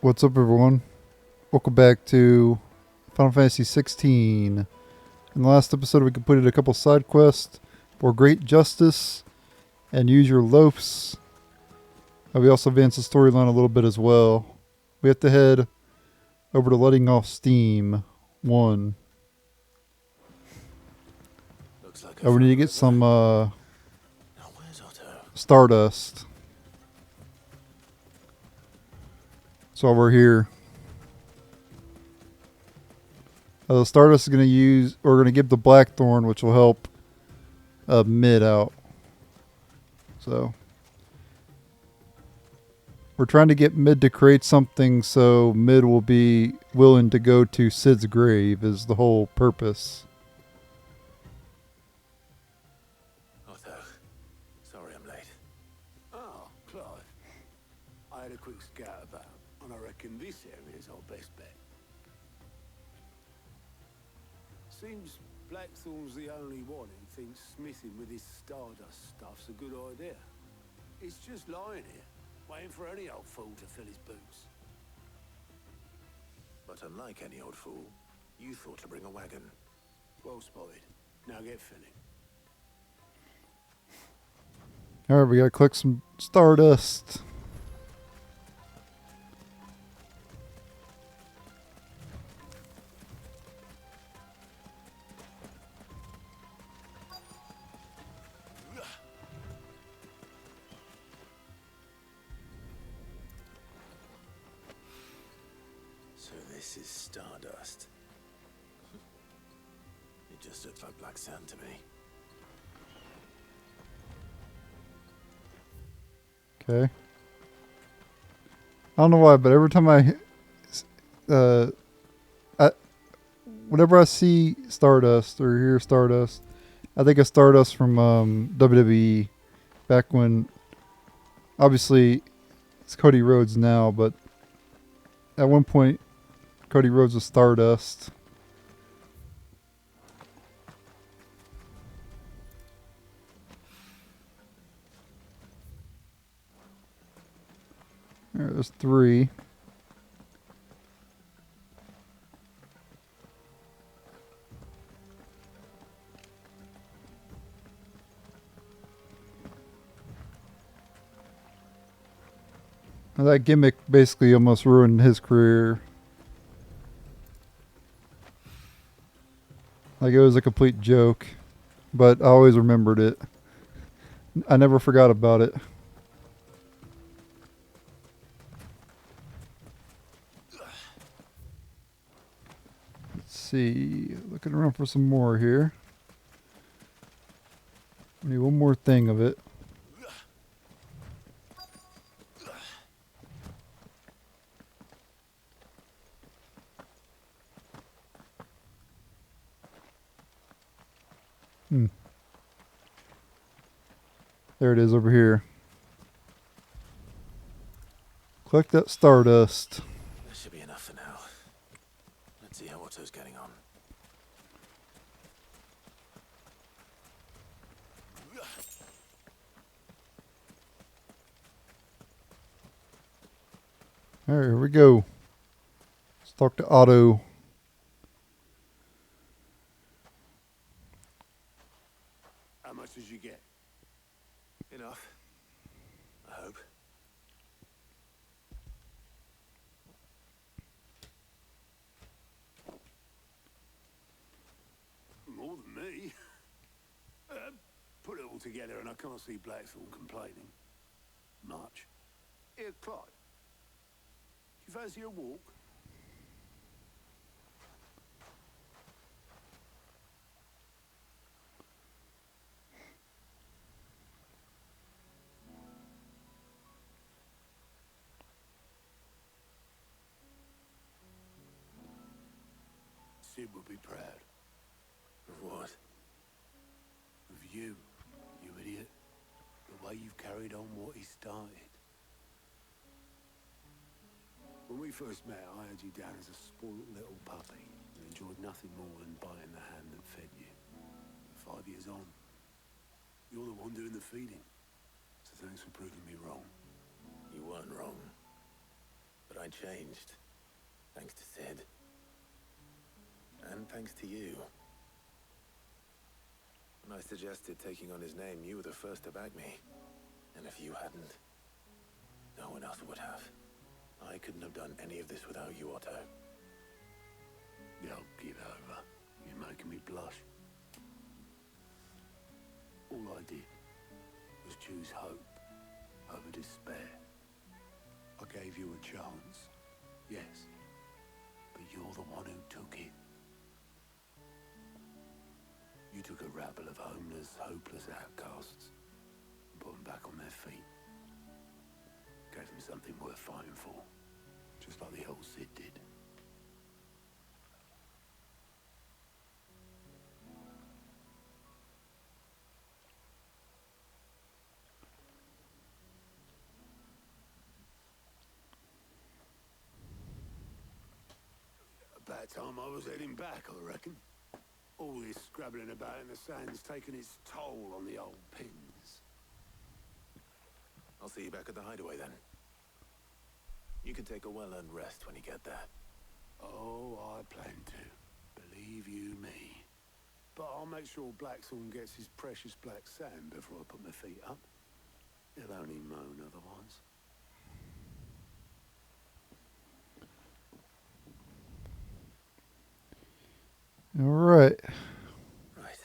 What's up, everyone? Welcome back to Final Fantasy XVI. In the last episode, we completed a couple side quests for Great Justice and Use Your Loafs. We also advanced the storyline a little bit as well. We have to head over to Letting Off Steam 1. Looks like We need to get some Now where's Otto? Stardust. That's why we're here. The Stardust is going to use, we're going to give the Blackthorn, which will help Mid out. So we're trying to get Mid to create something so Mid will be willing to go to Sid's grave is the whole purpose. Otto, sorry I'm late. Oh, Clive. I had a quick scout about, and I reckon this area's our best bet. Seems Blackthorn's the only one who thinks smithing with his Stardust stuff's a good idea. It's just lying here, waiting for any old fool to fill his boots. But unlike any old fool, you thought to bring a wagon. Well spotted. Now get filling. Alright, we gotta collect some Stardust. So this is Stardust. It just looks like black sand to me. Okay. I don't know why, but every time whenever I see Stardust or hear Stardust, I think of Stardust from WWE back when, obviously, it's Cody Rhodes now, but at one point, Cody Rhodes was Stardust. There's 3. Now that gimmick basically almost ruined his career. Like, it was a complete joke, but I always remembered it. I never forgot about it. Let's see, looking around for some more here. We need one more thing of it. There it is over here. Collect that Stardust. That should be enough for now. Let's see how Otto's getting on. Alright, here we go. Let's talk to Otto. How much did you get? Enough. I hope. More than me. Put it all together and I can't see Blackthorn complaining. Much. Here, Clive. Do you fancy a walk? Sid would be proud. Of what? Of you, you idiot. The way you've carried on what he started. When we first met, I had you down as a spoiled little puppy and enjoyed nothing more than biting the hand that fed you. 5 years on, you're the one doing the feeding. So thanks for proving me wrong. You weren't wrong. But I changed. Thanks to Sid. And thanks to you. When I suggested taking on his name, you were the first to back me. And if you hadn't, no one else would have. I couldn't have done any of this without you, Otto. Don't give over. You're making me blush. All I did was choose hope over despair. I gave you a chance, yes, but you're the one who took it. You took a rabble of homeless, hopeless outcasts and put them back on their feet. Gave them something worth fighting for, just like the old Sid did. About time I was heading back, I reckon. All this scrabbling about in the sand's taken its toll on the old pins. I'll see you back at the hideaway then. You can take a well-earned rest when you get there. Oh, I plan to. Believe you me. But I'll make sure Blackthorn gets his precious black sand before I put my feet up. He'll only moan otherwise. All right. Right.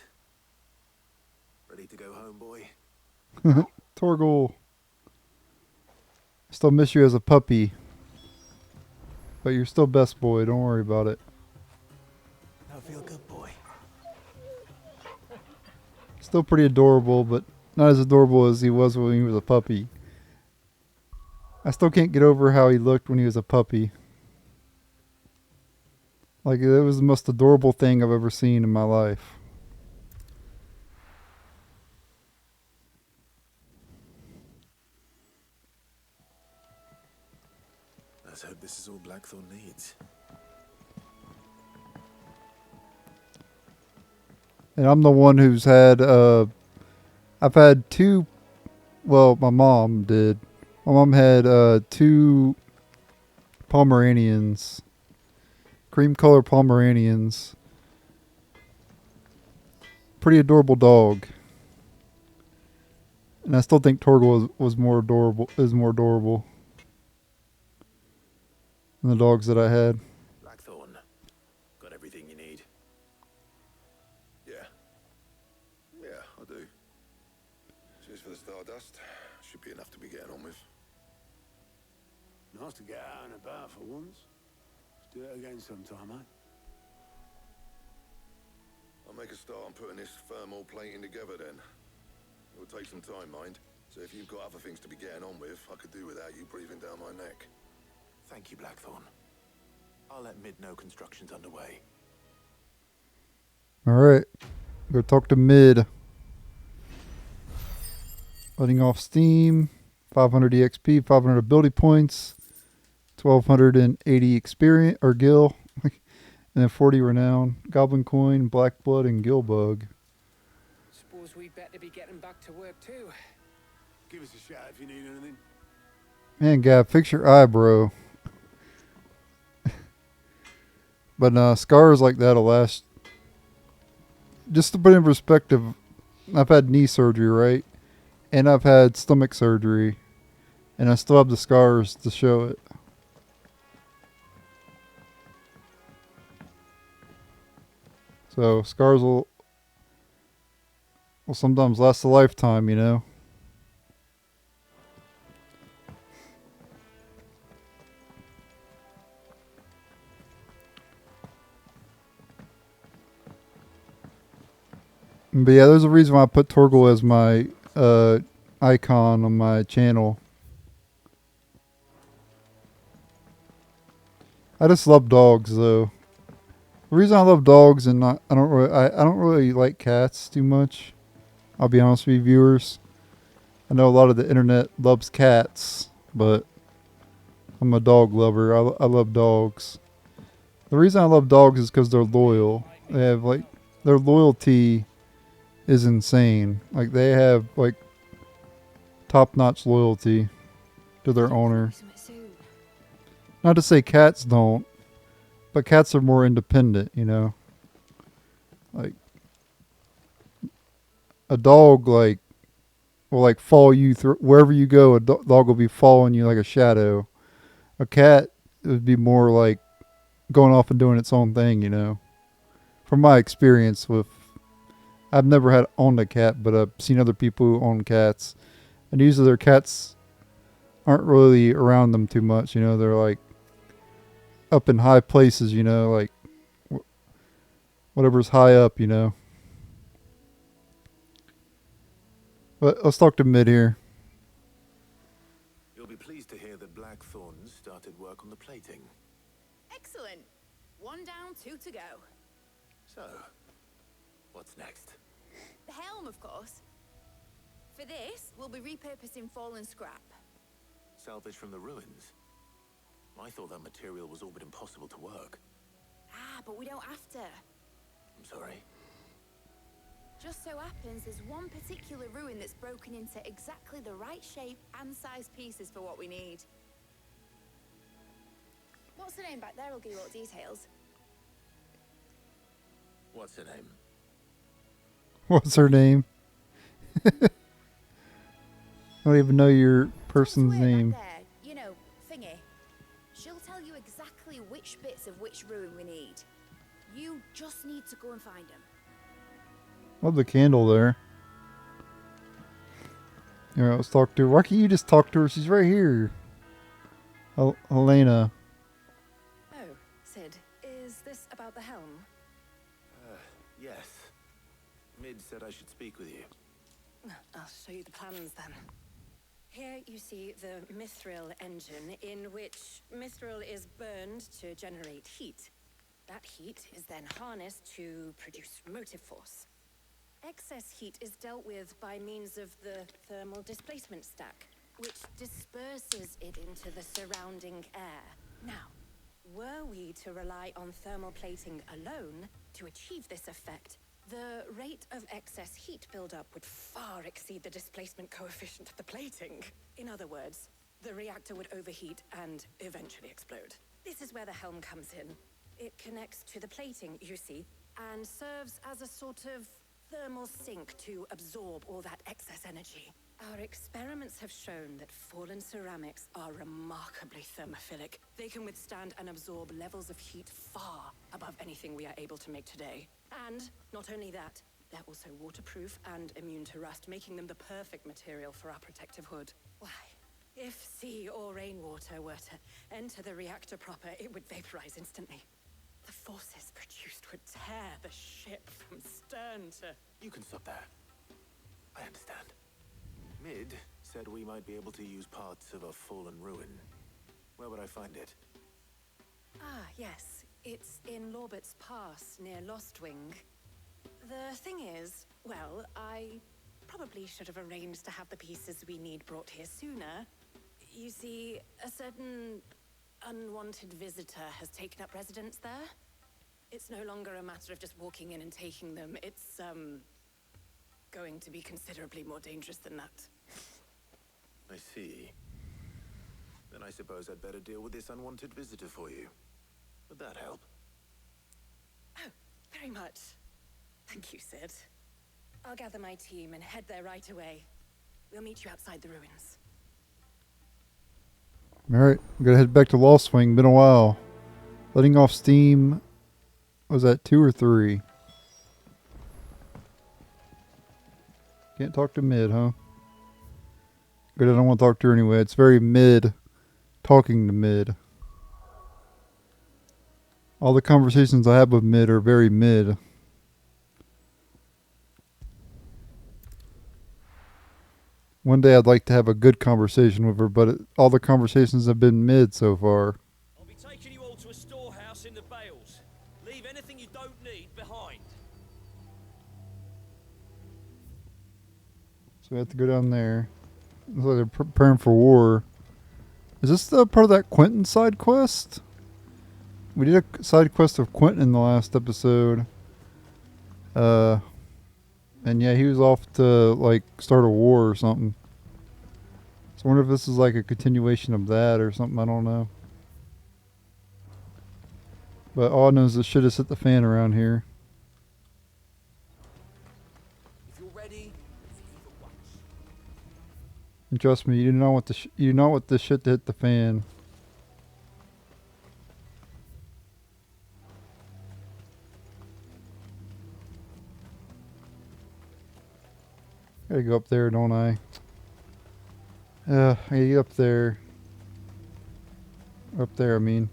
Ready to go home, boy? Torgal. Still miss you as a puppy. But you're still best boy. Don't worry about it. I feel good, boy. Still pretty adorable, but not as adorable as he was when he was a puppy. I still can't get over how he looked when he was a puppy. Like, it was the most adorable thing I've ever seen in my life. Let's hope this is all Blackthorn needs. And I'm the one who's had, I've had two, well, my mom did. My mom had 2 Pomeranians. Cream color Pomeranians. Pretty adorable dog. And I still think Torgal was more adorable, is more adorable than the dogs that I had. Blackthorn, got everything you need? Yeah. Yeah, I do. Cheers for the stardust. Should be enough to be getting on with. Nice to get out and about for once. Let's do it again sometime, eh? I'll make a start on putting this thermal plating together then. It will take some time, mind. So if you've got other things to be getting on with, I could do without you breathing down my neck. Thank you, Blackthorn. I'll let Mid know construction's underway. Alright. Go talk to Mid. Letting off steam. 500 EXP, 500 ability points. 1280 experience, or gil. And then 40 renown. Goblin coin, black blood, and gill bug. Suppose we'd better be getting back to work too. Give us a shout if you need anything. Man, Gab, fix your eyebrow. But scars like that'll last. Just to put in perspective, I've had knee surgery, right? And I've had stomach surgery. And I still have the scars to show it. So scars will sometimes last a lifetime, you know. But yeah, there's a reason why I put Torgal as my icon on my channel. I just love dogs, though. The reason I love dogs and I don't really like cats too much. I'll be honest with you, viewers. I know a lot of the internet loves cats, but I'm a dog lover. I love dogs. The reason I love dogs is because they're loyal. They have their loyalty is insane. Like, they have top-notch loyalty to their owner. Not to say cats don't, but cats are more independent, you know. Like a dog, like will like follow you through wherever you go. A dog will be following you like a shadow. A cat it would be more like going off and doing its own thing, you know. From my experience with, I've never had owned a cat, but I've seen other people who own cats, and usually their cats aren't really around them too much, you know. They're like up in high places, you know, like whatever's high up, you know. But let's talk to Mid here. You'll be pleased to hear that Blackthorn started work on the plating. Excellent. 1 down, 2 to go. So, what's next? The helm, of course. For this, we'll be repurposing fallen scrap. Salvage from the ruins? I thought that material was all but impossible to work. Ah, but we don't have to. I'm sorry. Just so happens there's one particular ruin that's broken into exactly the right shape and size pieces for what we need. What's the name back there? I'll give you all the details. What's her name? What's her name? I don't even know your person's Tucked away name. back there, you know, thingy. She'll tell you exactly which bits of which ruin we need. You just need to go and find them. Love the candle there. Alright, let's talk to her. Why can't you just talk to her? She's right here. Helena. Oh, Sid, is this about the helm? Yes. Mid said I should speak with you. I'll show you the plans then. Here you see the mithril engine, in which mithril is burned to generate heat. That heat is then harnessed to produce motive force. Excess heat is dealt with by means of the thermal displacement stack, which disperses it into the surrounding air. Now, were we to rely on thermal plating alone to achieve this effect, the rate of excess heat buildup would far exceed the displacement coefficient of the plating. In other words, the reactor would overheat and eventually explode. This is where the helm comes in. It connects to the plating, you see, and serves as a sort of thermal sink to absorb all that excess energy. Our experiments have shown that fallen ceramics are remarkably thermophilic. They can withstand and absorb levels of heat far above anything we are able to make today. And not only that, they're also waterproof and immune to rust, making them the perfect material for our protective hood. Why, if sea or rainwater were to enter the reactor proper, it would vaporize instantly. The forces produced would tear the ship from stern to... You can stop there. I understand. Mid said we might be able to use parts of a fallen ruin. Where would I find it? Ah, yes. It's in Lorbert's Pass, near Lostwing. The thing is, well, I probably should have arranged to have the pieces we need brought here sooner. You see, a certain unwanted visitor has taken up residence there. It's no longer a matter of just walking in and taking them. It's, going to be considerably more dangerous than that. I see. Then I suppose I'd better deal with this unwanted visitor for you. Would that help? Oh, very much. Thank you, Sid. I'll gather my team and head there right away. We'll meet you outside the ruins. Alright, I'm gonna head back to Lost Wing. Been a while. Letting off steam. Was that 2 or 3? Can't talk to Mid, huh? Good, I don't want to talk to her anyway. It's very Mid talking to Mid. All the conversations I have with Mid are very Mid. One day I'd like to have a good conversation with her, but all the conversations have been Mid so far. I'll be taking you all to a storehouse in the Bales. Leave anything you don't need behind. So we have to go down there. Looks like they're preparing for war. Is this the part of that Quentin side quest? We did a side quest of Quentin in the last episode. And yeah, he was off to like start a war or something. So I wonder if this is like a continuation of that or something. I don't know. But all I know is the shit has hit the fan around here. If you're ready, let's leave at once. And trust me, you do not want you do not want this shit to hit the fan. Gotta go up there, don't I? I gotta get up there. Up there, I mean.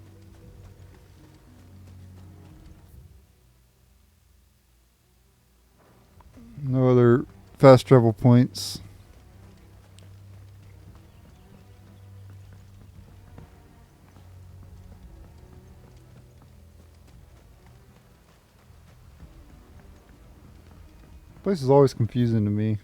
No other fast travel points. Place is always confusing to me.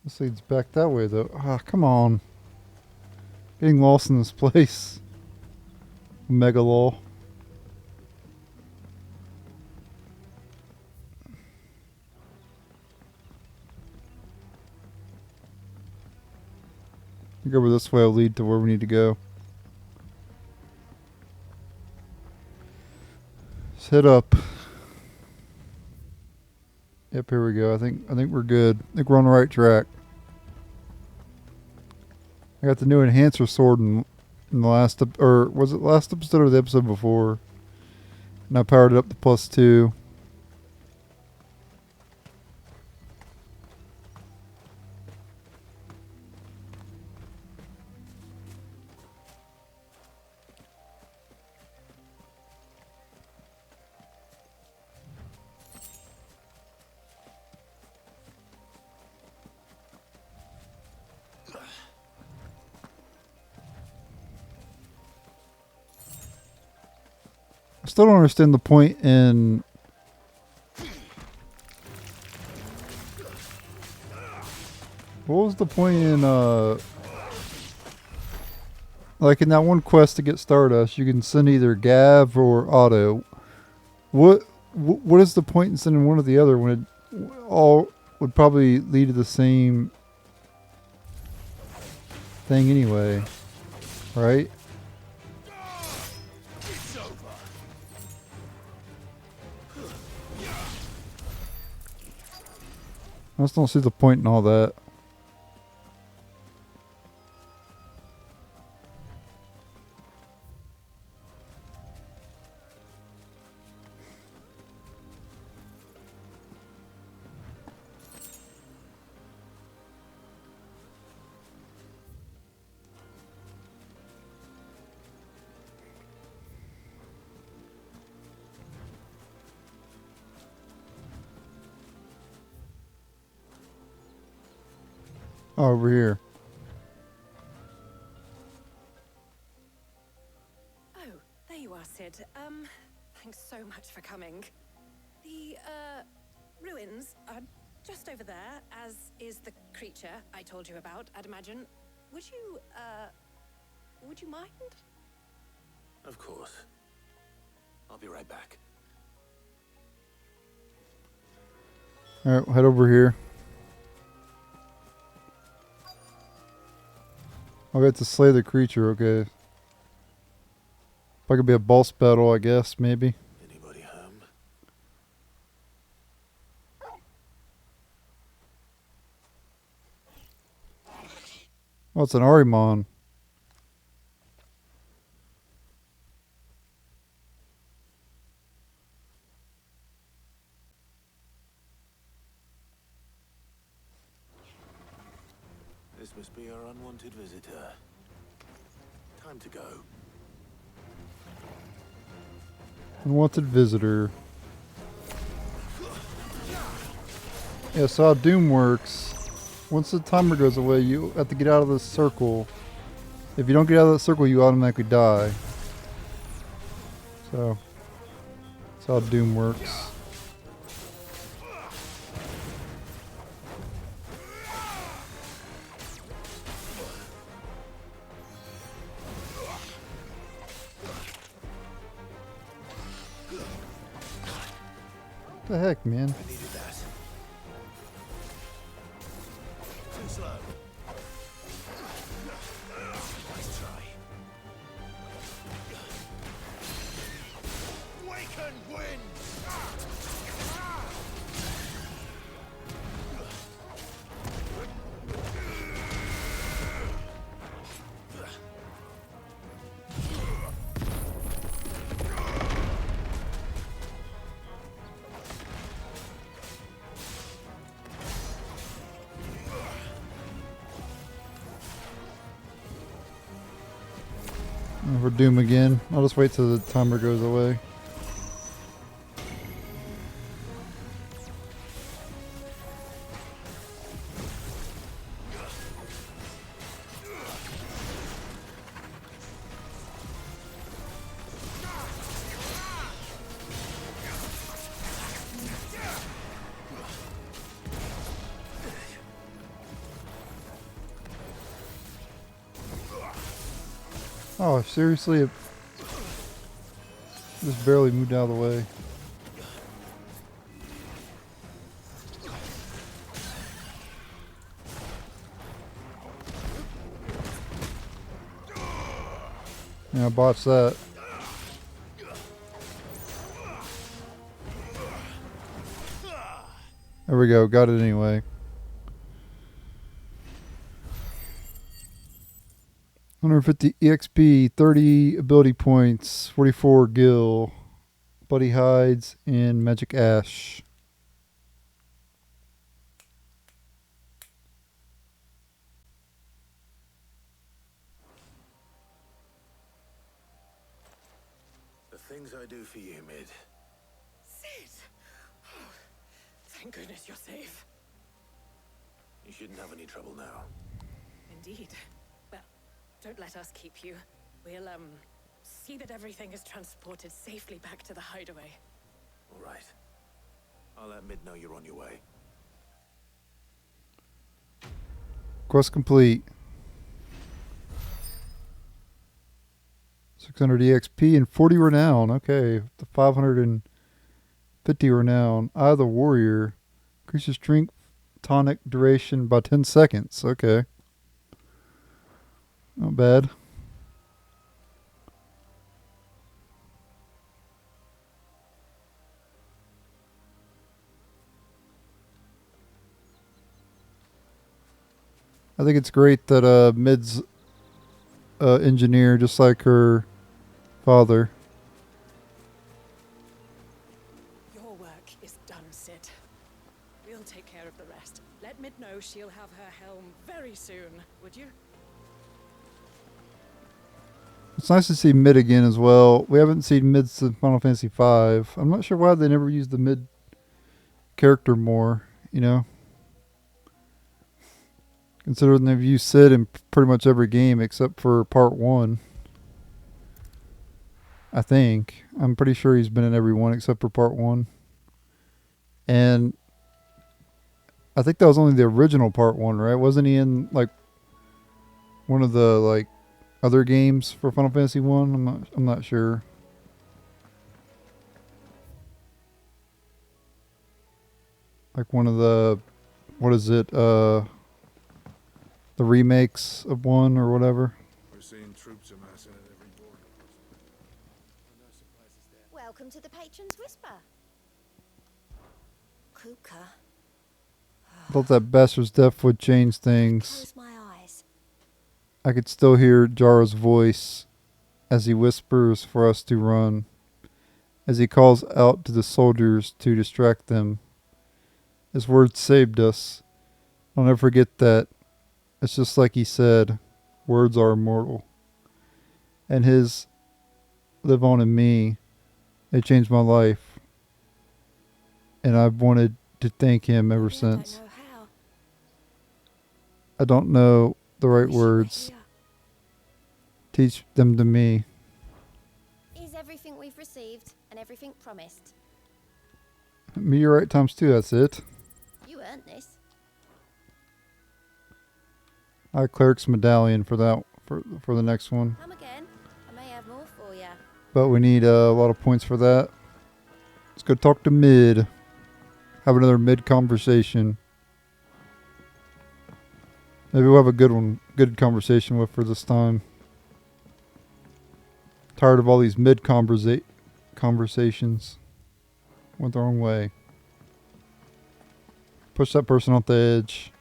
This leads back that way, though. Ah, come on. Getting lost in this place. Mega lol. Go over this way will lead to where we need to go. Let's head up. Yep, here we go. I think we're good. I think we're on the right track. I got the new enhancer sword in the last or was it last episode or the episode before? And I powered it up to +2. I still don't understand the point in what was the point in like in that one quest to get Stardust, you can send either Gav or Otto. What is the point in sending one or the other when it all would probably lead to the same thing anyway, right? I just don't see the point in all that. Oh, over here. Oh, there you are, Sid. Thanks so much for coming. The, ruins are just over there, as is the creature I told you about, I'd imagine. Would you mind? Of course. I'll be right back. Alright, head over here. I'll get to slay the creature, okay. If I could be a boss battle, I guess, maybe. Anybody home? Oh, it's an Arimon. This must be our unwanted visitor. Time to go. Unwanted visitor. Yeah, so how Doom works. Once the timer goes away, you have to get out of the circle. If you don't get out of the circle, you automatically die. So, that's how Doom works. What the heck, man? I needed that. for Doom again. I'll just wait till the timer goes away. Oh, seriously? It just barely moved out of the way. Yeah, I botched that. There we go, got it anyway. 150 EXP, 30 ability points, 44 gil, Buddy Hides, and Magic Ash. The things I do for you, Mid. Sid! Oh, thank goodness you're safe. You shouldn't have any trouble now. Indeed. Well, don't let us keep you. We'll, see that everything is transported safely back to the hideaway. All right. I'll let Mid know you're on your way. Quest complete. 600 EXP and 40 renown. Okay, the 550 renown. Eye of the Warrior. Increases strength tonic duration by 10 seconds. Okay. Not bad. I think it's great that Mid's engineer, just like her father. Your work is done, Sid. We'll take care of the rest. Let Mid know she'll have her helm very soon, would you? It's nice to see Mid again as well. We haven't seen Mid since Final Fantasy V. I'm not sure why they never used the Mid character more, you know? Considering they've used Sid in pretty much every game except for part 1. I think. I'm pretty sure he's been in every one except for part 1. And I think that was only the original part 1, right? Wasn't he in like one of the like other games for Final Fantasy 1? I'm not sure. Like one of the, what is it? The remakes of 1 or whatever. We're seeing troops amassing at every border. No surprises there. Welcome to the Patron's Whisper. Kuka. I thought that bastard's death would change things. Close my eyes. I could still hear Jara's voice as he whispers for us to run, as he calls out to the soldiers to distract them. His words saved us. I'll never forget that. It's just like he said, words are immortal. And his live on in me. They changed my life. And I've wanted to thank him ever since. I don't know how. I don't know the right Wish you were words. here. Teach them to me. Is everything we've received and everything promised? Meteorite times 2, that's it. You earned this. Cleric's medallion for that for the next one. Come again. I may have more for ya. But we need a lot of points for that. Let's go talk to Mid. Have another Mid conversation. Maybe we'll have a good conversation with her this time. Tired of all these Mid conversations. Went the wrong way. Push that person off the edge.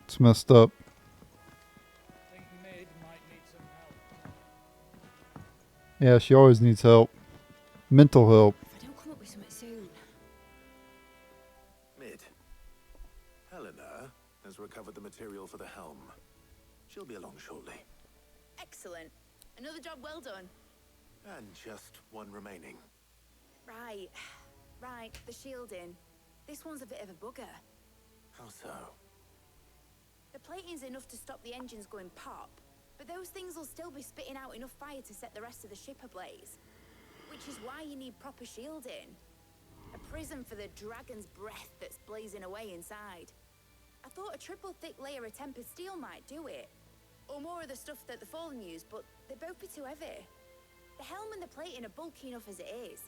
It's messed up. Think Mid might need some help. Yeah, she always needs help. Mental help. If I don't come up with something soon. Mid. Helena has recovered the material for the helm. She'll be along shortly. Another job well done. And just one remaining. Right. Right, the shielding. This one's a bit of a bugger. How so? The plating's enough to stop the engines going pop, but those things will still be spitting out enough fire to set the rest of the ship ablaze. Which is why you need proper shielding. A prison for the dragon's breath that's blazing away inside. I thought a triple thick layer of tempered steel might do it. Or more of the stuff that the Fallen use, but they'd both be too heavy. The helm and the plating are bulky enough as it is.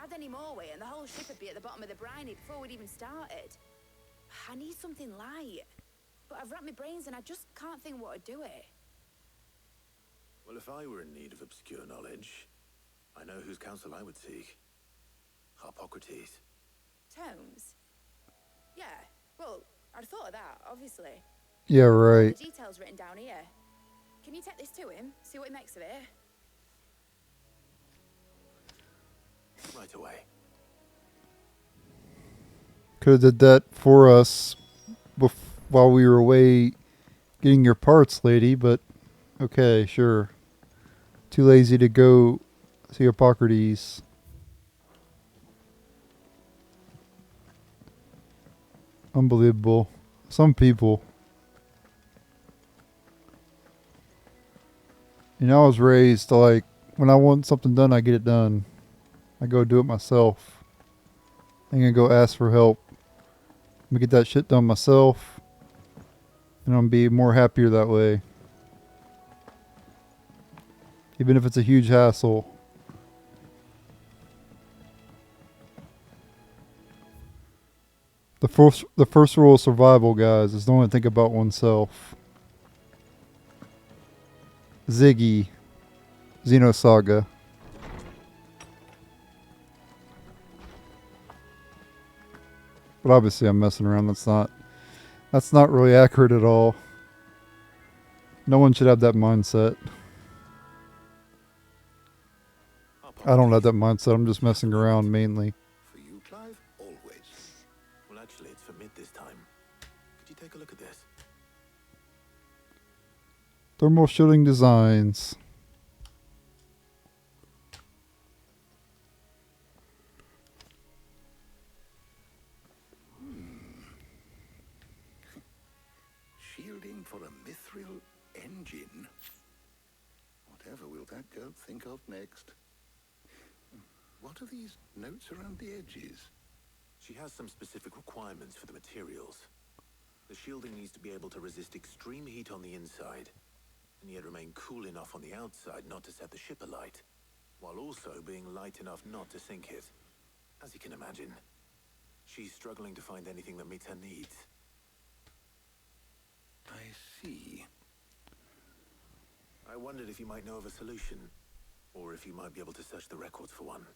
Add any more weight and the whole ship would be at the bottom of the briny before we'd even started. I need something light. But I've racked my brains and I just can't think what would do it. Well, if I were in need of obscure knowledge, I know whose counsel I would seek. Harpocrates. Tomes? Yeah, well, I'd thought of that, obviously. Yeah, right. The details written down here. Can you take this to him? See what he makes of it? Right away. Could have did that for us while we were away getting your parts, lady, but okay, sure. Too lazy to go see Hippocrates. Unbelievable. Some people. You know, I was raised to, like, when I want something done, I get it done. I go do it myself. I ain't gonna go ask for help. I'm gonna get that shit done myself. And I'm gonna be more happier that way. Even if it's a huge hassle. The first rule of survival, guys, is don't think about oneself. Ziggy. Xenosaga. But obviously I'm messing around. That's not really accurate at all. No one should have that mindset. I don't have that mindset. I'm just messing around mainly. For you, Clive, always. Well, actually, it's for mid this time. Could you take a look at this? Thermal shielding designs. Shielding for a mithril engine. Whatever will that girl think of next? What are these notes around the edges? She has some specific requirements for the materials. The shielding needs to be able to resist extreme heat on the inside, and yet remain cool enough on the outside not to set the ship alight, while also being light enough not to sink it. As you can imagine, she's struggling to find anything that meets her needs. I see. I wondered if you might know of a solution, or if you might be able to search the records for one.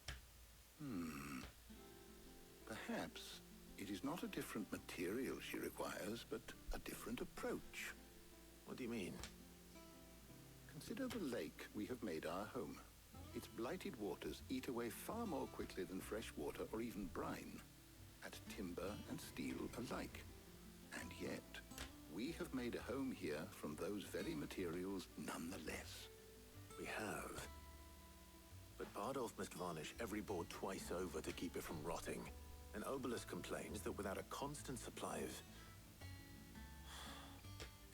Perhaps it is not a different material she requires, but a different approach. What do you mean? Consider the lake we have made our home. Its blighted waters eat away far more quickly than fresh water or even brine, at timber and steel alike. And yet, we have made a home here from those very materials nonetheless. We have. But Bardolph must varnish every board twice over to keep it from rotting. And Obelisk complains that without a constant supply of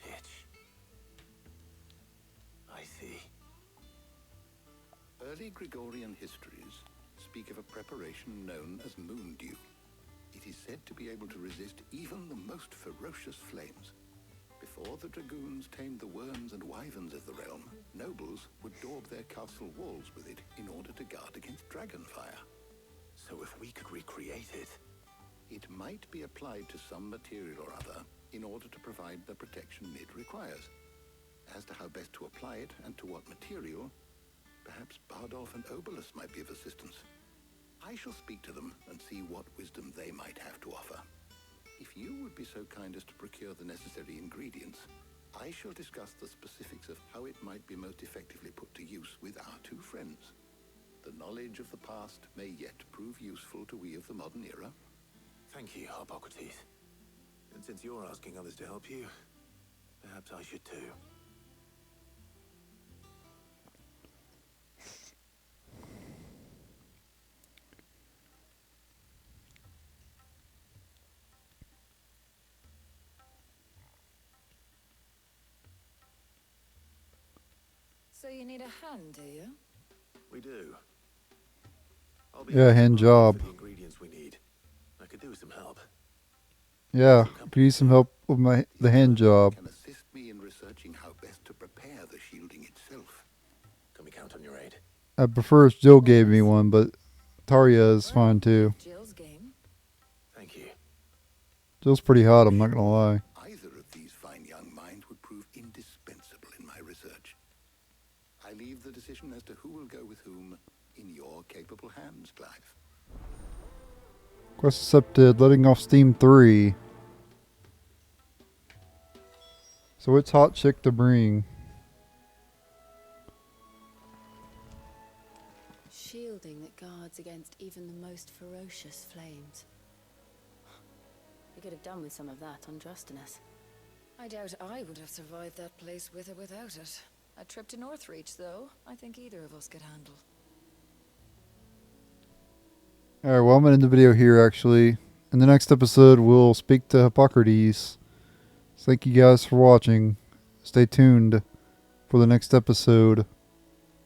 pitch. I see. Early Gregorian histories speak of a preparation known as moon dew. It is said to be able to resist even the most ferocious flames. Before the dragoons tamed the worms and wyverns of the realm, nobles would daub their castle walls with it in order to guard against dragon fire. So if we could recreate it... It might be applied to some material or other in order to provide the protection it requires. As to how best to apply it and to what material, perhaps Bardolph and Obelisk might be of assistance. I shall speak to them and see what wisdom they might have to offer. If you would be so kind as to procure the necessary ingredients, I shall discuss the specifics of how it might be most effectively put to use with our two friends. The knowledge of the past may yet prove useful to we of the modern era. Thank you, Harpocrates. And since you're asking others to help you, perhaps I should too. So you need a hand, do you? We do. I'll be Yeah, out hand tomorrow job. for the ingredients we need. I could do with some help. Yeah, could use some help with the hand job. Can assist me in researching how best to prepare the shielding itself. Can we count on your aid? I prefer if Jill gave me one, but Tarya is fine too. Jill's game. Thank you. Jill's pretty hot, I'm not gonna lie. Either of these fine young minds would prove indispensable in my research. I leave the decision as to who will go with whom in your capable hands, Clive. Quest accepted, letting off steam 3. So it's hot chick to bring. Shielding that guards against even the most ferocious flames. We could have done with some of that on Drustinus. I doubt I would have survived that place with or without it. A trip to Northreach, though, I think either of us could handle. Alright, well I'm gonna end the video here actually. In the next episode we'll speak to Hippocrates. So thank you guys for watching. Stay tuned for the next episode.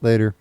Later.